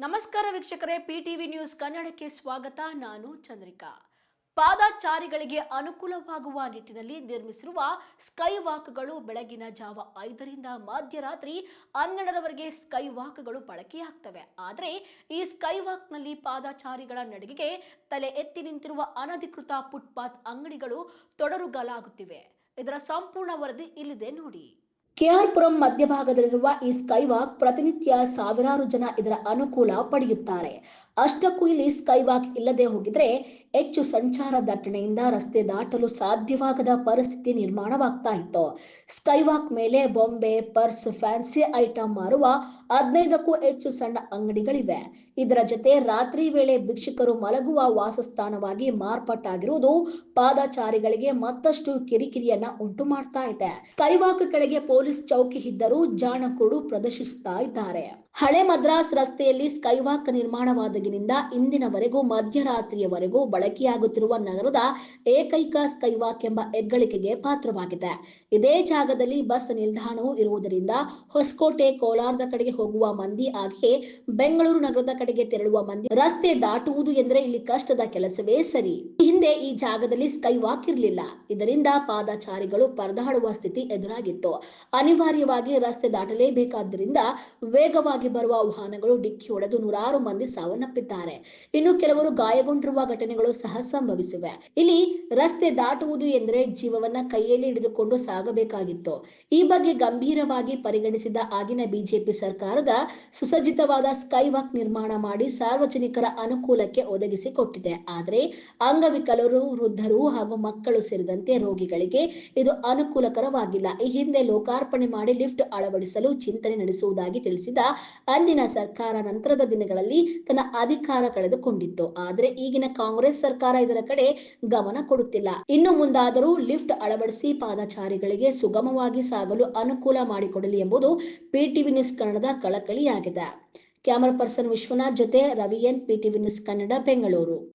ನಮಸ್ಕಾರ ವೀಕ್ಷಕರೇ, ಪಿಟಿವಿ ನ್ಯೂಸ್ ಕನ್ನಡಕ್ಕೆ ಸ್ವಾಗತ. ನಾನು ಚಂದ್ರಿಕಾ. ಪಾದಚಾರಿಗಳಿಗೆ ಅನುಕೂಲವಾಗುವ ನಿಟ್ಟಿನಲ್ಲಿ ನಿರ್ಮಿಸಿರುವ ಸ್ಕೈ ವಾಕ್ಗಳು ಬೆಳಗಿನ ಜಾವ 5ರಿಂದ ಮಧ್ಯರಾತ್ರಿ 12ರವರೆಗೆ ಸ್ಕೈ ವಾಕ್ಗಳು ಬಳಕೆಯಾಗ್ತವೆ. ಆದರೆ ಈ ಸ್ಕೈ ವಾಕ್ನಲ್ಲಿ ಪಾದಚಾರಿಗಳ ನಡಿಗೆಗೆ ತಲೆ ಎತ್ತಿ ನಿಂತಿರುವ ಅನಧಿಕೃತ ಫುಟ್ಪಾತ್ ಅಂಗಡಿಗಳು ತೊಡರುಗಾಲಾಗುತ್ತಿವೆ. ಇದರ ಸಂಪೂರ್ಣ ವರದಿ ಇಲ್ಲಿದೆ ನೋಡಿ. ಕೆಆರ್ಪುರಂ ಮಧ್ಯಭಾಗದಲ್ಲಿರುವ ಈ ಸ್ಕೈವಾಕ್ ಪ್ರತಿನಿತ್ಯ ಸಾವಿರಾರು ಜನ ಇದರ ಅನುಕೂಲ ಪಡೆಯುತ್ತಾರೆ. ಅಷ್ಟಕ್ಕೂ ಇಲ್ಲಿ ಸ್ಕೈವಾಕ್ ಇಲ್ಲದೆ ಹೋಗಿದ್ರೆ ಹೆಚ್ಚು ಸಂಚಾರ ದಟ್ಟಣೆಯಿಂದ ರಸ್ತೆ ದಾಟಲು ಸಾಧ್ಯವಾಗದ ಪರಿಸ್ಥಿತಿ ನಿರ್ಮಾಣವಾಗ್ತಾ ಇತ್ತು. ಸ್ಕೈವಾಕ್ ಮೇಲೆ ಬೊಂಬೆ, ಪರ್ಸ್, ಫ್ಯಾನ್ಸಿ ಐಟಂ ಮಾರುವ 15ಕ್ಕೂ ಹೆಚ್ಚು ಸಣ್ಣ ಅಂಗಡಿಗಳಿವೆ. ಇದರ ಜೊತೆ ರಾತ್ರಿ ವೇಳೆ ಭಿಕ್ಷುಕರು ಮಲಗುವ ವಾಸಸ್ಥಾನವಾಗಿ ಮಾರ್ಪಾಟಾಗಿರುವುದು ಪಾದಚಾರಿಗಳಿಗೆ ಮತ್ತಷ್ಟು ಕಿರಿಕಿರಿಯನ್ನ ಉಂಟು ಮಾಡ್ತಾ ಇದೆ. ಸ್ಕೈವಾಕ್ ಕೆಳಗೆ ಪೊಲೀಸ್ ಚೌಕಿ ಇದ್ದರೂ ಜಾಣಕುರುಡು ಪ್ರದರ್ಶಿಸುತ್ತಾ ಇದ್ದಾರೆ. ಹಳೆ ಮದ್ರಾಸ್ ರಸ್ತೆಯಲ್ಲಿ ಸ್ಕೈವಾಕ್ ನಿರ್ಮಾಣವಾದಾಗಿನಿಂದ ಇಂದಿನವರೆಗೂ ಮಧ್ಯರಾತ್ರಿಯವರೆಗೂ ಬಳಕೆಯಾಗುತ್ತಿರುವ ನಗರದ ಏಕೈಕ ಸ್ಕೈವಾಕ್ ಎಂಬ ಹೆಗ್ಗಳಿಕೆಗೆ ಪಾತ್ರವಾಗಿದೆ. ಇದೇ ಜಾಗದಲ್ಲಿ ಬಸ್ ನಿಲ್ದಾಣವೂ ಇರುವುದರಿಂದ ಹೊಸಕೋಟೆ, ಕೋಲಾರದ ಕಡೆಗೆ ಹೋಗುವ ಮಂದಿ, ಹಾಗೆಯೇ ಬೆಂಗಳೂರು ನಗರದ ಕಡೆಗೆ ತೆರಳುವ ಮಂದಿ ರಸ್ತೆ ದಾಟುವುದು ಎಂದರೆ ಇಲ್ಲಿ ಕಷ್ಟದ ಕೆಲಸವೇ ಸರಿ. ಹಿಂದೆ ಈ ಜಾಗದಲ್ಲಿ ಸ್ಕೈವಾಕ್ ಇರಲಿಲ್ಲ. ಇದರಿಂದ ಪಾದಚಾರಿಗಳು ಪರದಾಡುವ ಸ್ಥಿತಿ ಎದುರಾಗಿತ್ತು. ಅನಿವಾರ್ಯವಾಗಿ ರಸ್ತೆ ದಾಟಲೇಬೇಕಾದ್ದರಿಂದ ವೇಗವಾಗಿ ಬರುವ ವಾಹನಗಳು ಡಿಕ್ಕಿ ಹೊಡೆದು ನೂರಾರು ಮಂದಿ ಸಾವನ್ನಪ್ಪಿದ್ದಾರೆ. ಇನ್ನು ಕೆಲವರು ಗಾಯಗೊಂಡಿರುವ ಘಟನೆಗಳು ಸಹ ಸಂಭವಿಸಿವೆ. ಇಲ್ಲಿ ರಸ್ತೆ ದಾಟುವುದು ಎಂದರೆ ಜೀವವನ್ನ ಕೈಯಲ್ಲಿ ಹಿಡಿದುಕೊಂಡು ಸಾಗಬೇಕಾಗಿತ್ತು. ಈ ಬಗ್ಗೆ ಗಂಭೀರವಾಗಿ ಪರಿಗಣಿಸಿದ ಆಗಿನ ಬಿಜೆಪಿ ಸರ್ಕಾರದ ಸುಸಜ್ಜಿತವಾದ ಸ್ಕೈವಾಕ್ ನಿರ್ಮಾಣ ಮಾಡಿ ಸಾರ್ವಜನಿಕರ ಅನುಕೂಲಕ್ಕೆ ಒದಗಿಸಿಕೊಟ್ಟಿದೆ. ಆದರೆ ಅಂಗವಿಕಲರು, ವೃದ್ಧರು ಹಾಗೂ ಮಕ್ಕಳು ಸೇರಿದಂತೆ ರೋಗಿಗಳಿಗೆ ಇದು ಅನುಕೂಲಕರವಾಗಿಲ್ಲ. ಈ ಹಿಂದೆ ಲೋಕಾರ್ಪಣೆ ಮಾಡಿ ಲಿಫ್ಟ್ ಅಳವಡಿಸಲು ಚಿಂತನೆ ನಡೆಸುವುದಾಗಿ ತಿಳಿಸಿದ ಅಂದಿನ ಸರ್ಕಾರ ನಂತರದ ದಿನಗಳಲ್ಲಿ ತನ್ನ ಅಧಿಕಾರ ಕಳೆದುಕೊಂಡಿತ್ತು. ಆದರೆ ಈಗಿನ ಕಾಂಗ್ರೆಸ್ ಸರ್ಕಾರ ಇದರ ಕಡೆ ಗಮನ ಕೊಡುತ್ತಿಲ್ಲ. ಇನ್ನು ಮುಂದಾದರೂ ಲಿಫ್ಟ್ ಅಳವಡಿಸಿ ಪಾದಚಾರಿಗಳಿಗೆ ಸುಗಮವಾಗಿ ಸಾಗಲು ಅನುಕೂಲ ಮಾಡಿಕೊಡಲಿ ಎಂಬುದು ಪಿಟಿವಿ ನ್ಯೂಸ್ ಕನ್ನಡದ ಕಳಕಳಿಯಾಗಿದೆ. ಕ್ಯಾಮರಾ ಪರ್ಸನ್ ವಿಶ್ವನಾಥ್ ಜೊತೆ ರವಿಯನ್, ಪಿಟಿವಿ ನ್ಯೂಸ್ ಕನ್ನಡ, ಬೆಂಗಳೂರು.